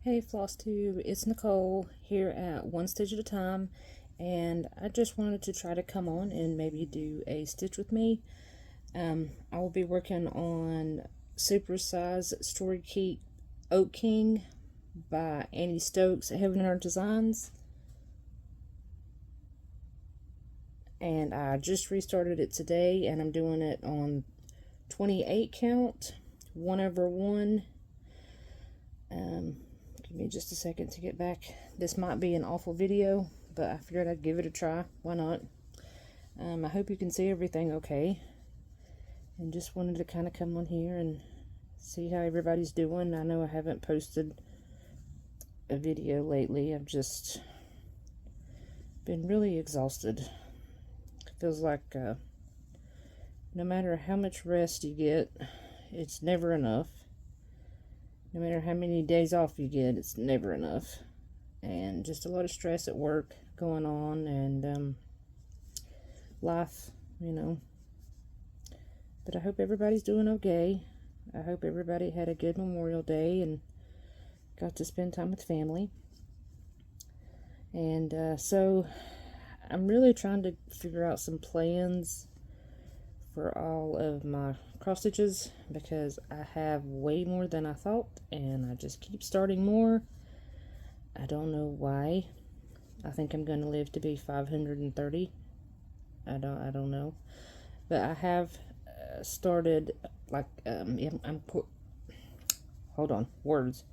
Hey FlossTube, it's Nicole here at One Stitch at a Time, and I just wanted to try to come on and maybe do a stitch with me. I will be working on Super Size Story Keep Oak King by Annie Stokes at Heaven and Earth Designs, and I just restarted it today, and I'm doing it on 28 count, 1/1. Give me just a second to get back. This might be an awful video, but I figured I'd give it a try. Why not? I hope you can see everything okay. And just wanted to kind of come on here and see how everybody's doing. I know I haven't posted a video lately. I've just been really exhausted. It feels like no matter how much rest you get, it's never enough. No matter how many days off you get, it's never enough. And just a lot of stress at work going on, and life, you know. But I hope everybody's doing okay. I hope everybody had a good Memorial Day and got to spend time with family. And so I'm really trying to figure out some plans for all of my cross stitches, because I have way more than I thought, and I just keep starting more. I don't know why. I think I'm going to live to be 530. I don't know, but I have started like hold on, words.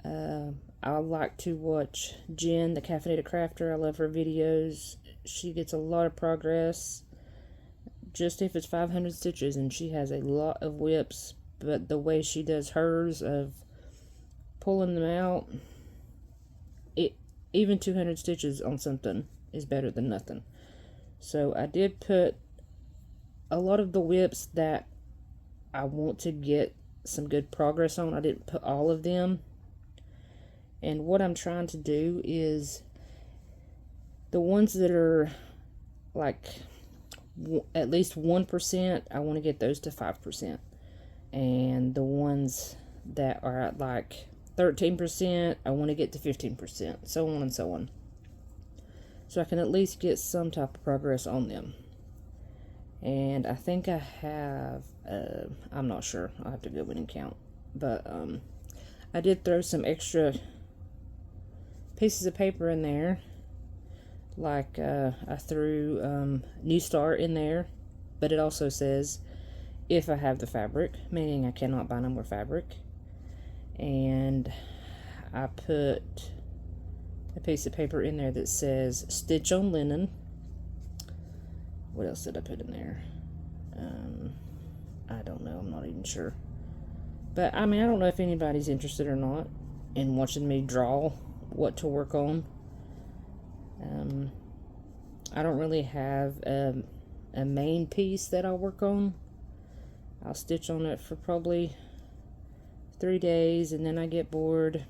I like to watch Jen, the Caffeinated Crafter. I love her videos. She gets a lot of progress. Just if it's 500 stitches, and she has a lot of whips, but the way she does hers of pulling them out, even 200 stitches on something is better than nothing. So I did put a lot of the whips that I want to get some good progress on. I didn't put all of them, and what I'm trying to do is the ones that are like at least 1%, I want to get those to 5%. And the ones that are at like 13%, I want to get to 15%, so on and so on. So I can at least get some type of progress on them. And I think I have, I'm not sure, I'll have to go in and count. But I did throw some extra pieces of paper in there. Like I threw New Start in there, but it also says if I have the fabric, meaning I cannot buy no more fabric. And I put a piece of paper in there that says Stitch on Linen. What else did I put in there? I don't know, I'm not even sure. But I mean, I don't know if anybody's interested or not in watching me draw what to work on. I don't really have a main piece that I'll work on. I'll stitch on it for probably 3 days, and then I get bored.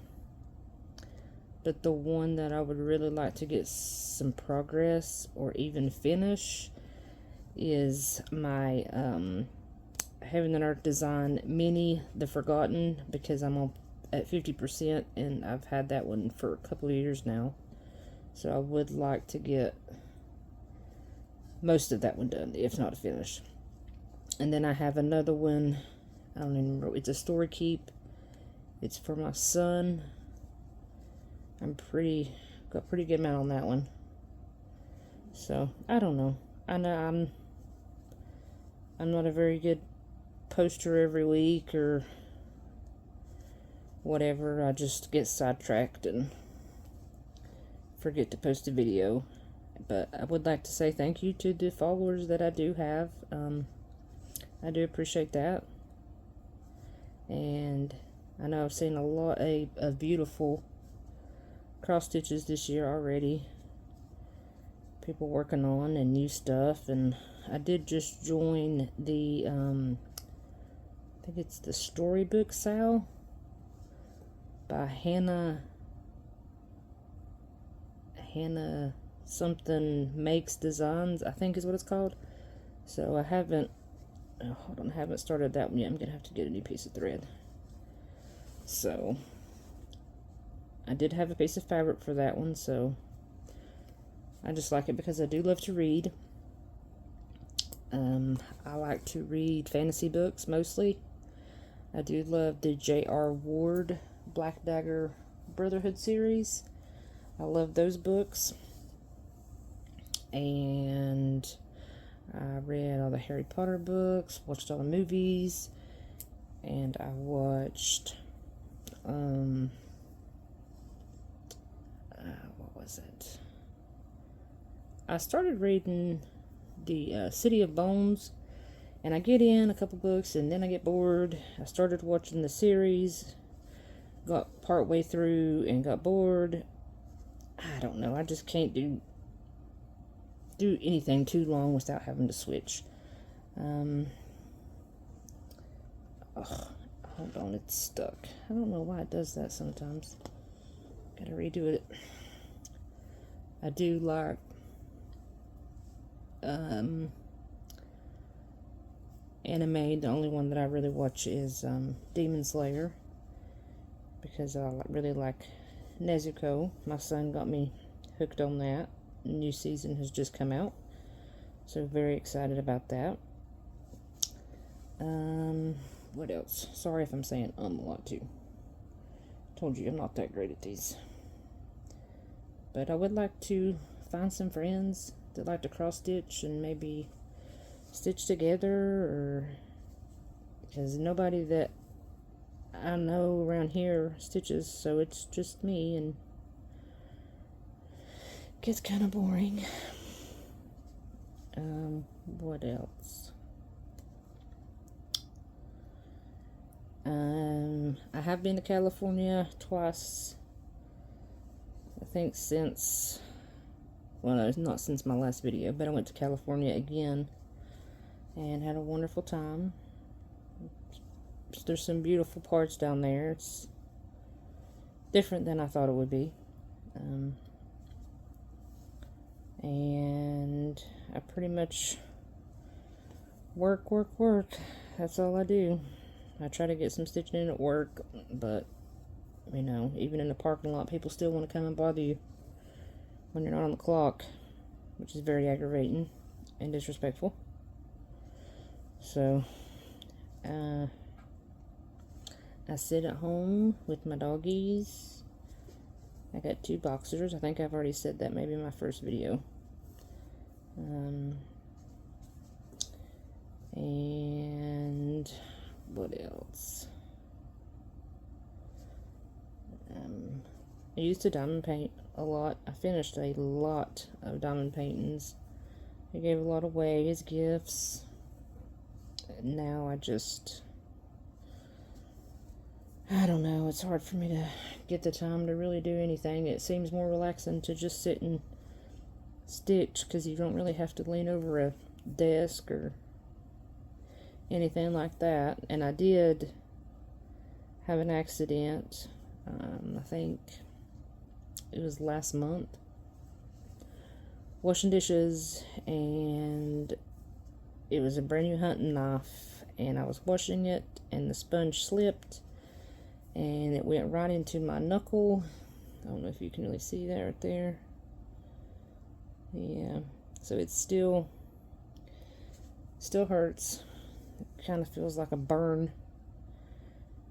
But the one that I would really like to get some progress or even finish is my Heaven and Earth Design Mini The Forgotten, because I'm at 50%, and I've had that one for a couple of years now. So I would like to get most of that one done, if not finished. And then I have another one, I don't even remember, it's a Story Keep. It's for my son. Got pretty good amount on that one. So I don't know. I know I'm not a very good poster every week or whatever. I just get sidetracked and forget to post a video. But I would like to say thank you to the followers that I do have. I do appreciate that. And I know I've seen a lot of beautiful cross stitches this year already. People working on and new stuff. And I did just join the, I think it's the Storybook Sale by Hannah something makes designs, I think is what it's called. So I haven't started that one yet. I'm gonna have to get a new piece of thread. So I did have a piece of fabric for that one, so I just like it because I do love to read. I like to read fantasy books mostly. I do love the J.R. Ward Black Dagger Brotherhood series. I love those books. And I read all the Harry Potter books, watched all the movies, and I watched, what was it? I started reading the City of Bones, and I get in a couple books, and then I get bored. I started watching the series, got part way through, and got bored. I don't know, I just can't do anything too long without having to switch. Hold on, it's stuck. I don't know why it does that sometimes. Gotta redo it. I do like anime. The only one that I really watch is Demon Slayer, because I really like Nezuko. My son got me hooked on that. New season has just come out, so very excited about that. What else? Sorry if I'm saying a lot too. Told you I'm not that great at these. But I would like to find some friends that like to cross stitch and maybe stitch together, or because nobody that I know around here stitches, so it's just me, and it gets kind of boring. What else? I have been to California twice. I think since, well, no, it's not since my last video, but I went to California again and had a wonderful time. There's some beautiful parts down there. It's different than I thought it would be. And I pretty much work. That's all I do. I try to get some stitching in at work, but, you know, even in the parking lot, people still want to come and bother you when you're not on the clock, which is very aggravating and disrespectful. So, I sit at home with my doggies. I got 2 boxers. I think I've already said that maybe in my first video. And what else? I used to diamond paint a lot. I finished a lot of diamond paintings. I gave a lot away as gifts. Now I don't know, it's hard for me to get the time to really do anything. It seems more relaxing to just sit and stitch, because you don't really have to lean over a desk or anything like that. And I did have an accident, I think it was last month, washing dishes, and it was a brand new hunting knife, and I was washing it and the sponge slipped and it went right into my knuckle. I don't know if you can really see that right there. Yeah, so it still hurts. It kind of feels like a burn.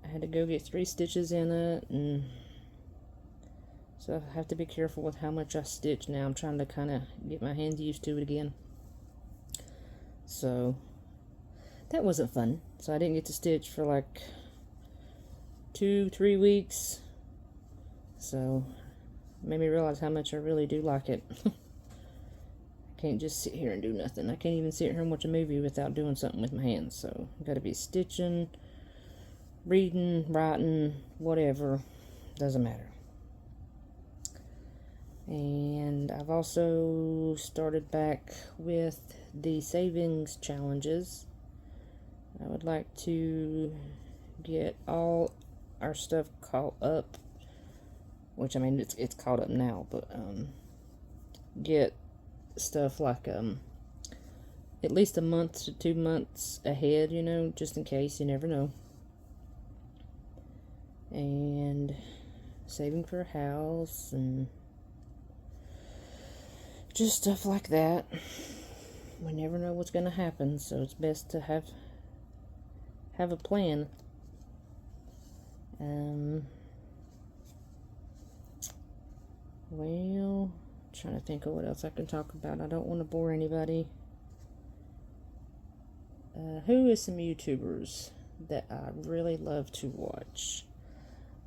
I had to go get 3 stitches in it, and so I have to be careful with how much I stitch now. I'm trying to kind of get my hands used to it again. So that wasn't fun. So I didn't get to stitch for like 2-3 weeks. So it made me realize how much I really do like it. I can't just sit here and do nothing. I can't even sit here and watch a movie without doing something with my hands. So I've got to be stitching, reading, writing, whatever. Doesn't matter. And I've also started back with the savings challenges. I would like to get all our stuff caught up, which, I mean, it's caught up now, but get stuff like at least a month to 2 months ahead, you know, just in case. You never know. And saving for a house and just stuff like that. We never know what's going to happen, so it's best to have a plan. Well, trying to think of what else I can talk about. I don't want to bore anybody. Who is some YouTubers that I really love to watch?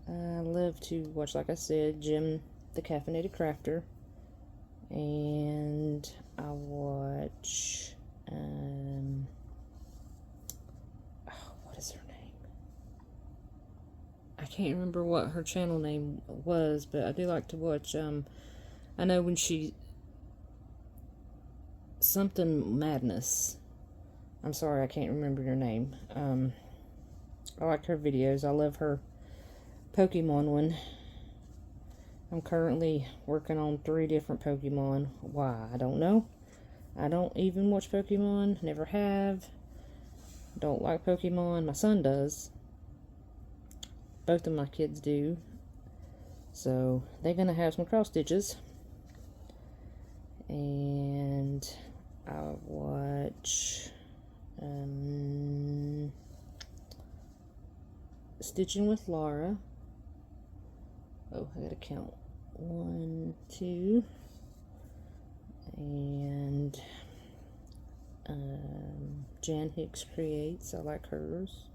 I love to watch, like I said, Jim the Caffeinated Crafter. And I watch, what is her name? I can't remember what her channel name was, but I do like to watch, I know when she, something Madness. I'm sorry, I can't remember your name. I like her videos. I love her Pokemon one. I'm currently working on 3 different Pokemon. Why? I don't know. I don't even watch Pokemon. Never have. Don't like Pokemon. My son does. Both of my kids do. So, they're going to have some cross stitches. And I watch Stitching with Laura. Oh, I gotta count. 1, 2, and Jan Hicks Creates. I like hers.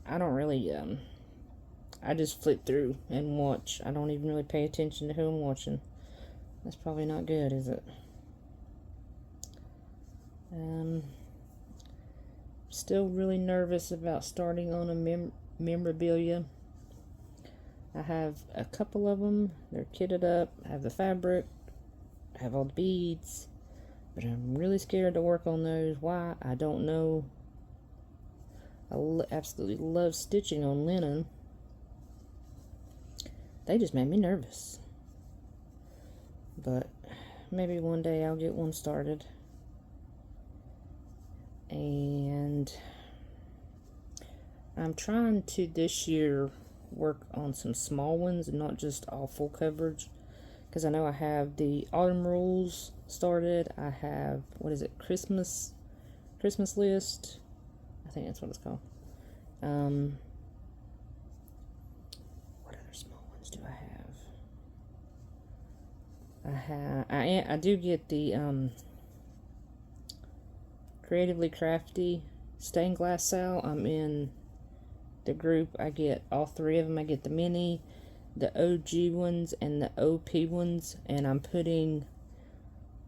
I don't really, I just flip through and watch. I don't even really pay attention to who I'm watching. That's probably not good, is it? Still really nervous about starting on a memorabilia. I have a couple of them. They're kitted up. I have the fabric. I have all the beads. But I'm really scared to work on those. Why? I don't know. I absolutely love stitching on linen. They just made me nervous. But maybe one day I'll get one started. And I'm trying to this year work on some small ones and not just all full coverage, because I know I have the Autumn Rules started. I have, what is it, Christmas List, I think that's what it's called. What other small ones do I have? I do get the Creatively Crafty stained glass sale. I'm in the group. I get all 3 of them. I get the mini, the OG ones, and the OP ones, and I'm putting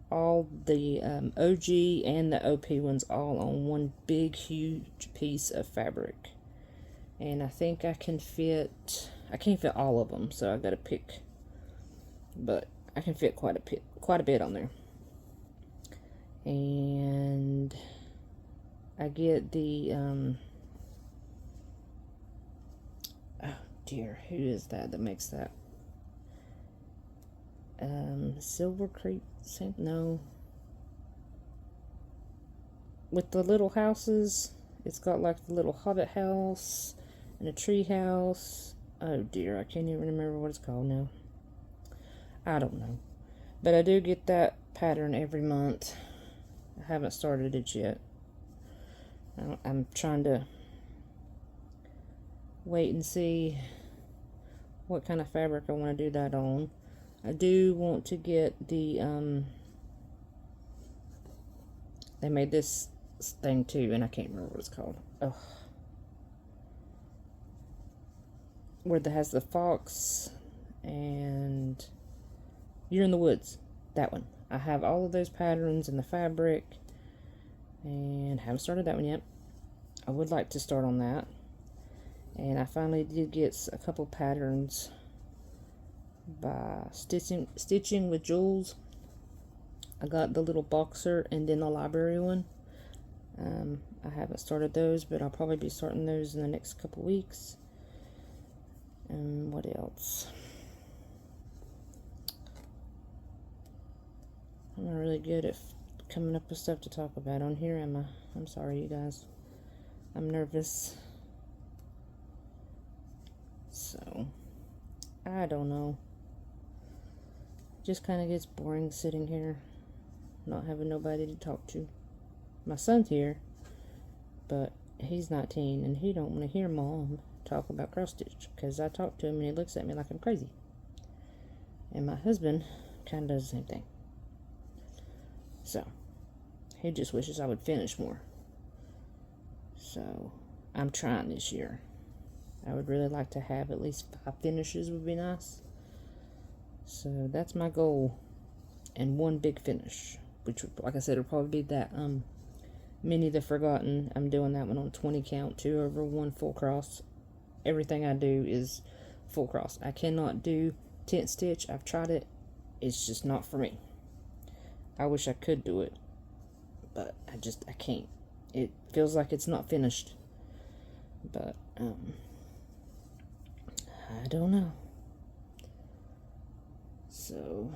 all the OG and the OP ones all on one big huge piece of fabric. And I think I can't fit all of them, so I've got to pick, but I can fit quite a bit on there. And I get the oh dear, who is that makes that? Silver Creek, no. With the little houses, it's got like the little hobbit house and a tree house. Oh dear, I can't even remember what it's called now. I don't know. But I do get that pattern every month. I haven't started it yet. I'm trying to wait and see what kind of fabric I want to do that on. I do want to get the, they made this thing too, and I can't remember what it's called. Oh. Where it has the fox and You're in the Woods. That one. I have all of those patterns in the fabric, and haven't started that one yet. I would like to start on that. And I finally did get a couple patterns by Stitching with Jules. I got the little boxer and then the library one. I haven't started those, but I'll probably be starting those in the next couple weeks. And what else? I'm not really good at coming up with stuff to talk about on here, am I? I'm sorry, you guys. I'm nervous. So, I don't know. Just kind of gets boring sitting here, not having nobody to talk to. My son's here, but he's 19 and he don't want to hear Mom talk about cross stitch, because I talk to him and he looks at me like I'm crazy. And my husband kind of does the same thing. So, he just wishes I would finish more. So, I'm trying this year. I would really like to have at least 5 finishes would be nice. So, that's my goal. And 1 big finish, which, like I said, will probably be that Minnie the Forgotten. I'm doing that one on 20 count, 2 over 1 full cross. Everything I do is full cross. I cannot do tent stitch. I've tried it. It's just not for me. I wish I could do it, but I can't. It feels like it's not finished. But I don't know. So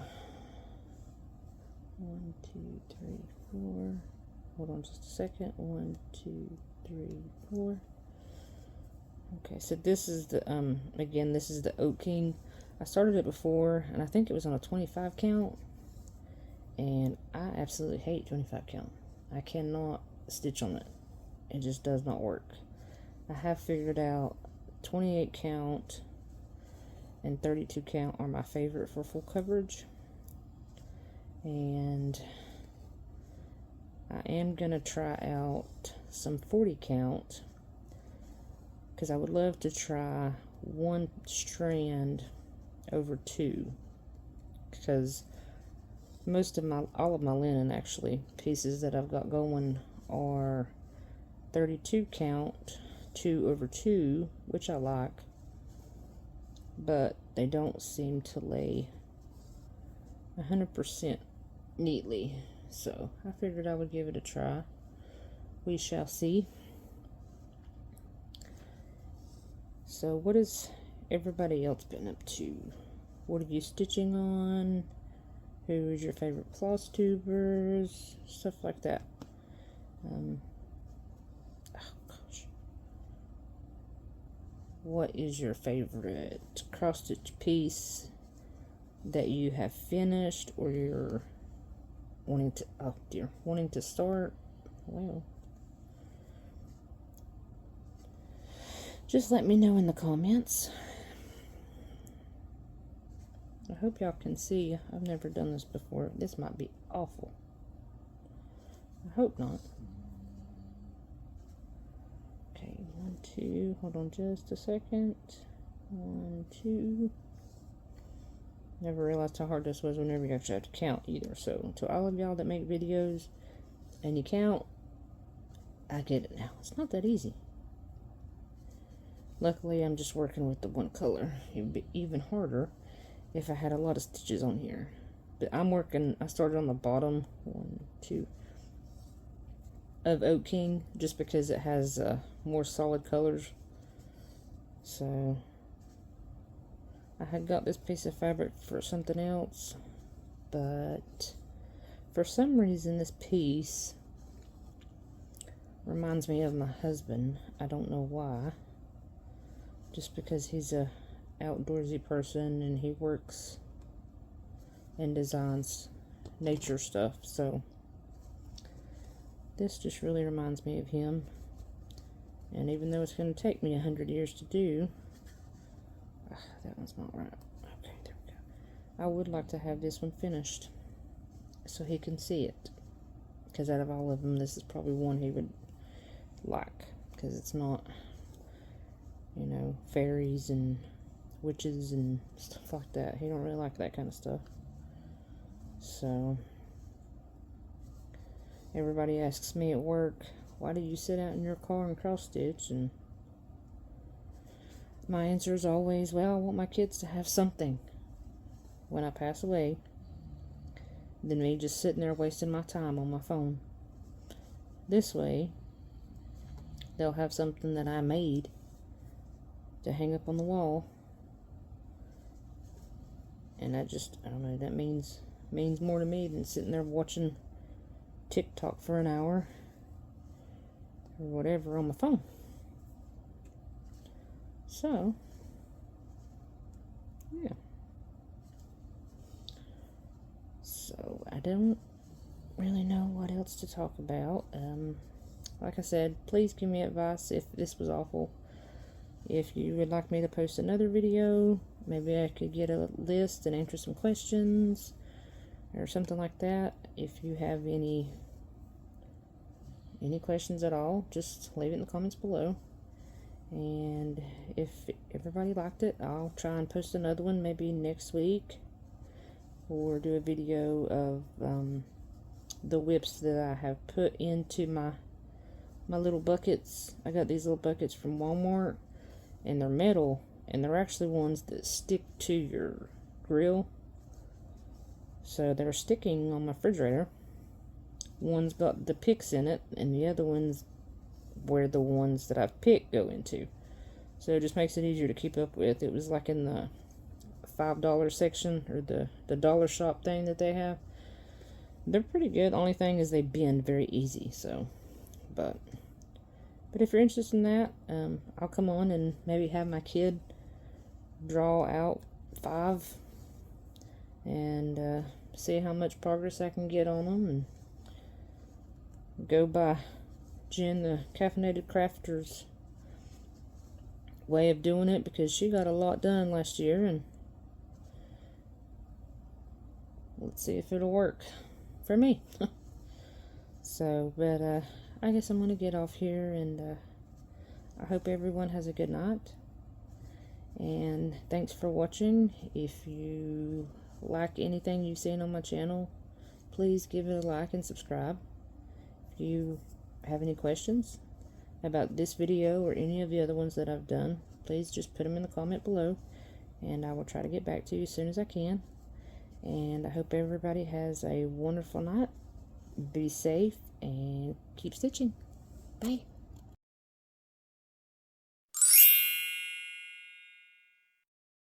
1, 2, 3, 4. Hold on just a second. 1, 2, 3, 4. Okay, so this is the again, this is the Oak King. I started it before, and I think it was on a 25 count, and I absolutely hate 25 count. I cannot stitch on it. It just does not work. I have figured out 28 count and 32 count are my favorite for full coverage, and I am gonna try out some 40 count, because I would love to try 1 strand over 2, because all of my linen actually pieces that I've got going are 32 count 2 over 2, which I like, but they don't seem to lay 100% neatly. So I figured I would give it a try. We shall see. So what has everybody else been up to? What are you stitching on? Who is your favorite floss tubers? Stuff like that. Oh gosh. What is your favorite cross stitch piece that you have finished, or you're wanting to start? Well, just let me know in the comments. I hope y'all can see. I've never done this before. This might be awful. I hope not. Okay, 1, 2. Hold on just a second. 1, 2. Never realized how hard this was whenever you actually have to count either. So, to all of y'all that make videos and you count, I get it now. It's not that easy. Luckily, I'm just working with the 1 color. It would be even harder if I had a lot of stitches on here. But I started on the bottom 1, 2 of Oak King, just because it has more solid colors. So I had got this piece of fabric for something else, but for some reason this piece reminds me of my husband. I don't know why. Just because he's a outdoorsy person and he works and designs nature stuff, so this just really reminds me of him. And even though it's going to take me 100 years to do, that one's not right. Okay, there we go. I would like to have this one finished so he can see it, because out of all of them, this is probably one he would like, because it's not, you know, fairies and witches and stuff like that. He don't really like that kind of stuff. So everybody asks me at work, why do you sit out in your car and cross stitch? And my answer is always, well, I want my kids to have something when I pass away than me just sitting there wasting my time on my phone. This way, they'll have something that I made to hang up on the wall. And I don't know, that means more to me than sitting there watching TikTok for an hour or whatever on my phone. So yeah. So I don't really know what else to talk about. Like I said, please give me advice if this was awful. If you would like me to post another video, maybe I could get a list and answer some questions or something like that. If you have any questions at all, just leave it in the comments below. And if everybody liked it, I'll try and post another one maybe next week, or do a video of the whips that I have put into my little buckets. I got these little buckets from Walmart, and they're metal, and they're actually ones that stick to your grill. So they're sticking on my refrigerator. One's got the picks in it, and the other one's where the ones that I've picked go into. So it just makes it easier to keep up with. It was like in the $5 section, or the dollar shop thing that they have. They're pretty good. The only thing is they bend very easy. So, but if you're interested in that, I'll come on and maybe have my kid draw out 5 and see how much progress I can get on them, and go by Jen, the Caffeinated Crafter's way of doing it, because she got a lot done last year, and let's see if it'll work for me. So, but I guess I'm gonna get off here, and I hope everyone has a good night, and thanks for watching. If you like anything you've seen on my channel, please give it a like and subscribe. If you have any questions about this video or any of the other ones that I've done, please just put them in the comment below, and I will try to get back to you as soon as I can. And I hope everybody has a wonderful night. Be safe and keep stitching. Bye.